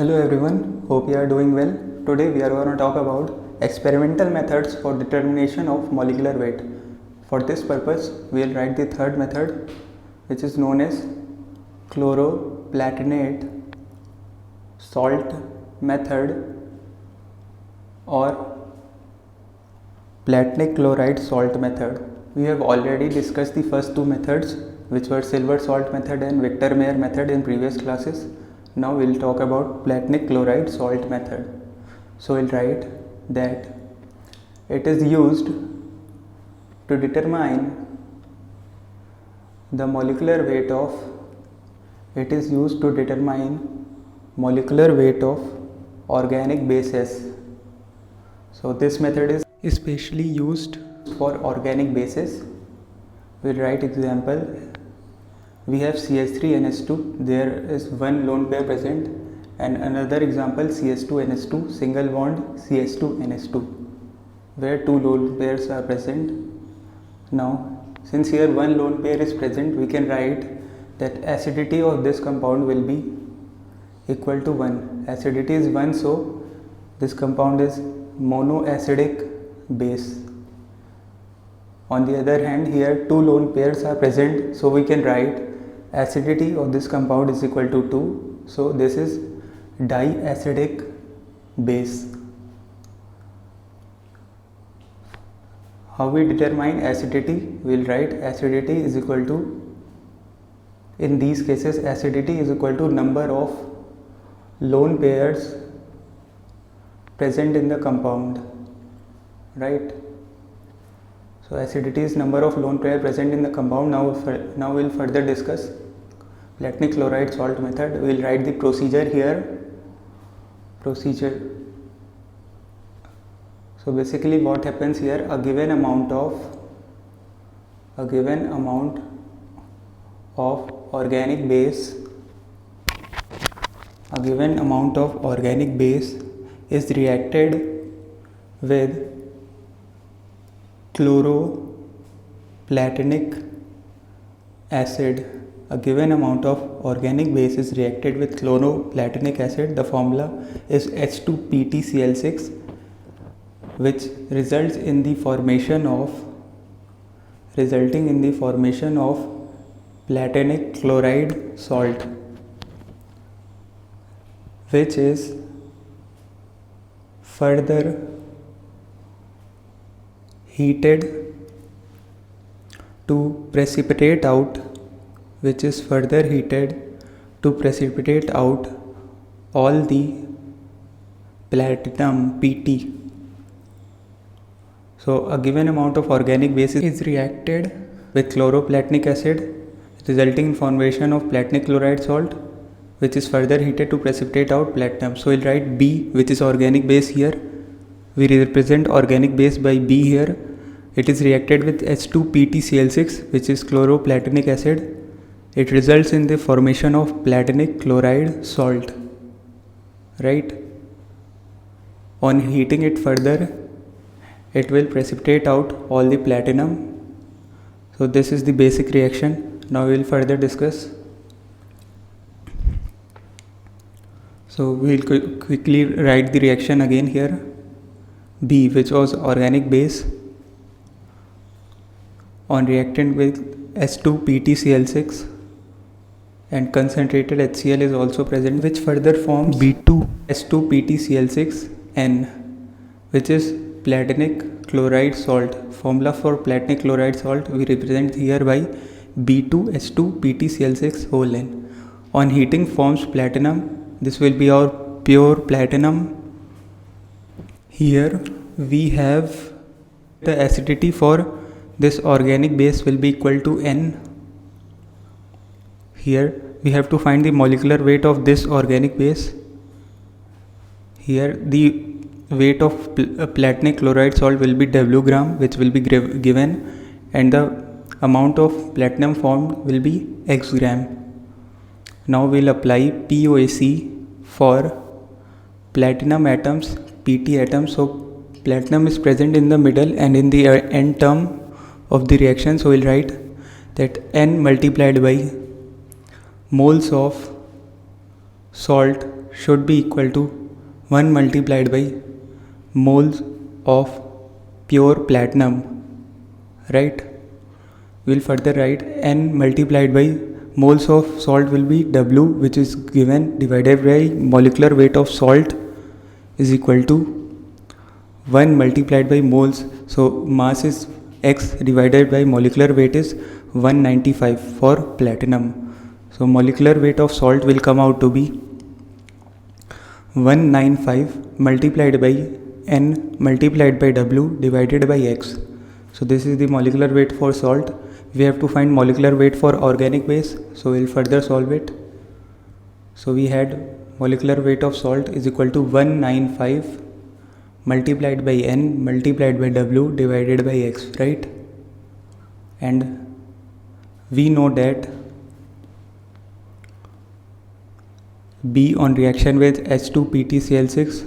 Hello everyone, hope you are doing well. Today we are going to talk about experimental methods for determination of molecular weight. For this purpose, we will write the third method, which is known as chloroplatinate salt method or platinic chloride salt method. We have already discussed the first two methods, which were silver salt method and Victor Mayer method in previous classes. Now we will talk about platinic chloride salt method. So we will write that it is used to determine the molecular weight of organic bases. So this method is especially used for organic bases. We will write example. We have CH3NH2, there is one lone pair present, and another example CH2NH2, single bond CH2NH2, where two lone pairs are present. Now, since here one lone pair is present, we can write that acidity of this compound will be equal to 1. Acidity is 1, so this compound is monoacidic base. On the other hand, here two lone pairs are present, so we can write acidity of this compound is equal to 2, so this is diacidic base. How we determine acidity? We will write acidity is equal to, in these cases acidity is equal to number of lone pairs present in the compound, right? So acidity is number of lone pair present in the compound. Now we will further discuss platinic chloride salt method. We will write the procedure here. Procedure. So basically what happens here, a given amount of organic base is reacted with chloroplatinic acid. A given amount of organic base is reacted with chloroplatinic acid. The formula is H2PtCl6, which resulting in the formation of platinic chloride salt, which is further heated to precipitate out all the platinum Pt. So a given amount of organic base is reacted with chloroplatinic acid, resulting in formation of platinic chloride salt, which is further heated to precipitate out platinum. So we'll write B, which is organic base here. We represent organic base by B here. It is reacted with H2PtCl6, which is chloroplatinic acid. It results in the formation of platinic chloride salt, right? On heating it further, it will precipitate out all the platinum. So this is the basic reaction. Now we will further discuss. So we will quickly write the reaction again here. B, which was organic base, on reactant with H2PtCl6, and concentrated HCl is also present, which further forms B2H2PtCl6N, which is platinic chloride salt. Formula for platinic chloride salt we represent here by B2H2PtCl6 whole N. On heating forms platinum. This will be our pure platinum. Here we have the acidity for this organic base will be equal to N. Here we have to find the molecular weight of this organic base. Here the weight of platinic chloride salt will be W gram, which will be given, and the amount of platinum formed will be X gram. Now we will apply POAC for platinum atoms, Pt atoms. So platinum is present in the middle and in the end term of the reaction. So we will write that N multiplied by moles of salt should be equal to 1 multiplied by moles of pure platinum, right? We'll further write n multiplied by moles of salt will be W, which is given, divided by molecular weight of salt is equal to 1 multiplied by moles. So mass is X divided by molecular weight is 195 for platinum. So molecular weight of salt will come out to be 195 multiplied by N multiplied by W divided by X. So this is the molecular weight for salt. We have to find molecular weight for organic base, so we'll further solve it. So we had molecular weight of salt is equal to 195 multiplied by N multiplied by W divided by X, right? And we know that B on reaction with H2PtCl6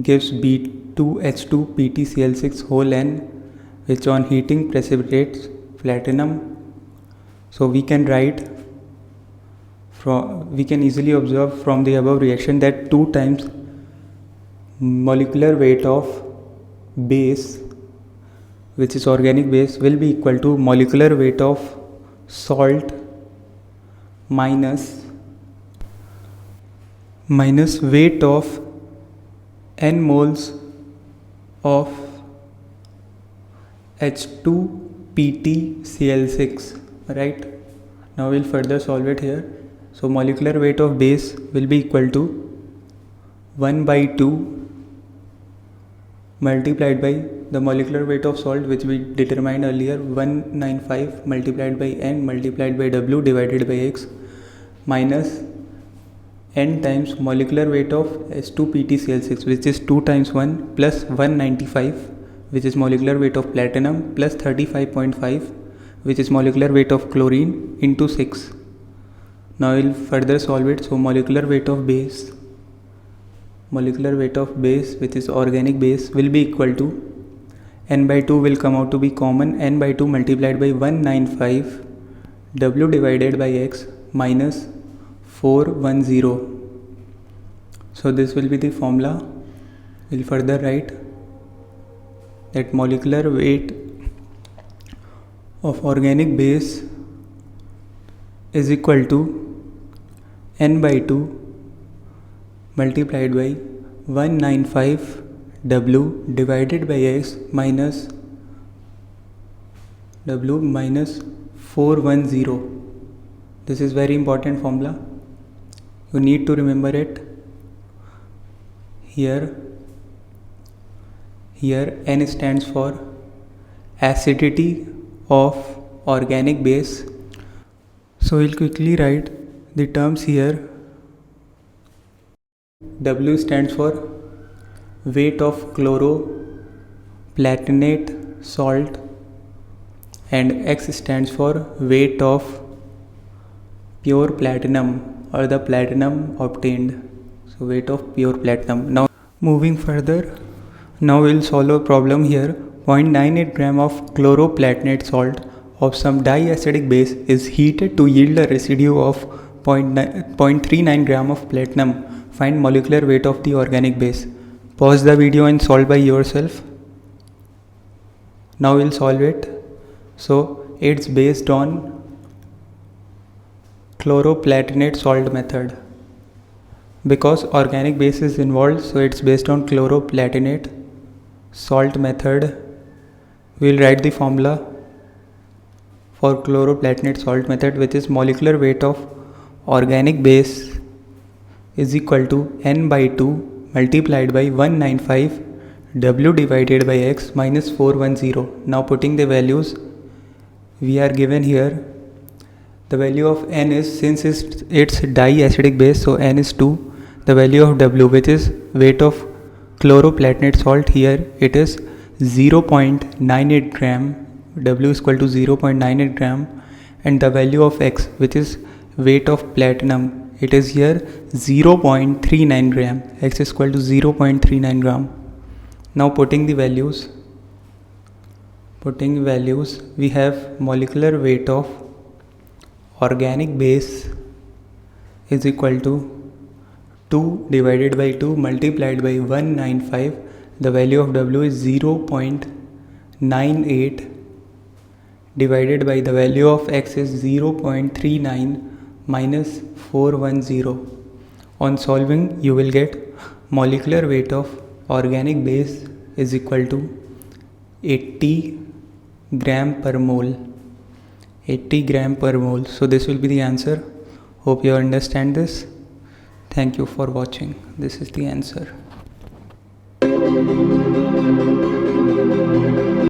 gives B2H2PtCl6 whole N, which on heating precipitates platinum. So we can easily observe from the above reaction that 2 times molecular weight of base, which is organic base, will be equal to molecular weight of salt minus weight of n moles of H2PtCl6, right? Now we'll further solve it here. So molecular weight of base will be equal to 1 by 2 multiplied by the molecular weight of salt, which we determined earlier, 195 multiplied by N multiplied by W divided by X, minus N times molecular weight of H2PtCl6, which is 2 times 1 plus 195, which is molecular weight of platinum, plus 35.5, which is molecular weight of chlorine, into 6. Now we'll further solve it. So molecular weight of base, which is organic base, will be equal to N by 2 will come out to be common, N by 2 multiplied by 195 W divided by X minus 410. So this will be the formula. We'll further write that molecular weight of organic base is equal to N by 2 multiplied by 195 W divided by X minus W minus 410. This is very important formula. You need to remember it. Here N stands for acidity of organic base. So we'll quickly write the terms here. W stands for weight of chloroplatinate salt, and X stands for weight of pure platinum or the platinum obtained. So weight of pure platinum. Now moving further, now we'll solve a problem here. 0.98 gram of chloroplatinate salt of some diacidic base is heated to yield a residue of 0.39 gram of platinum. Find molecular weight of the organic base. Pause the video and solve by yourself. Now we'll solve it. So it's based on chloroplatinate salt method. Because organic base is involved, so it's based on chloroplatinate salt method. We'll write the formula for chloroplatinate salt method, which is molecular weight of organic base is equal to N by 2 multiplied by 195 W divided by X minus 410. Now putting the values we are given here, the value of N is, since it's diacidic base, so N is 2. The value of W, which is weight of chloroplatinate salt, here it is 0.98 gram. W is equal to 0.98 gram, and the value of X, which is weight of platinum, it is here 0.39 gram. X is equal to 0.39 gram. Now putting the values, we have molecular weight of organic base is equal to 2 divided by 2 multiplied by 195, the value of W is 0.98 divided by the value of X is 0.39 minus 410. On solving, you will get molecular weight of organic base is equal to 80 gram per mole. 80 gram per mole. So this will be the answer. Hope you understand this. Thank you for watching. This is the answer.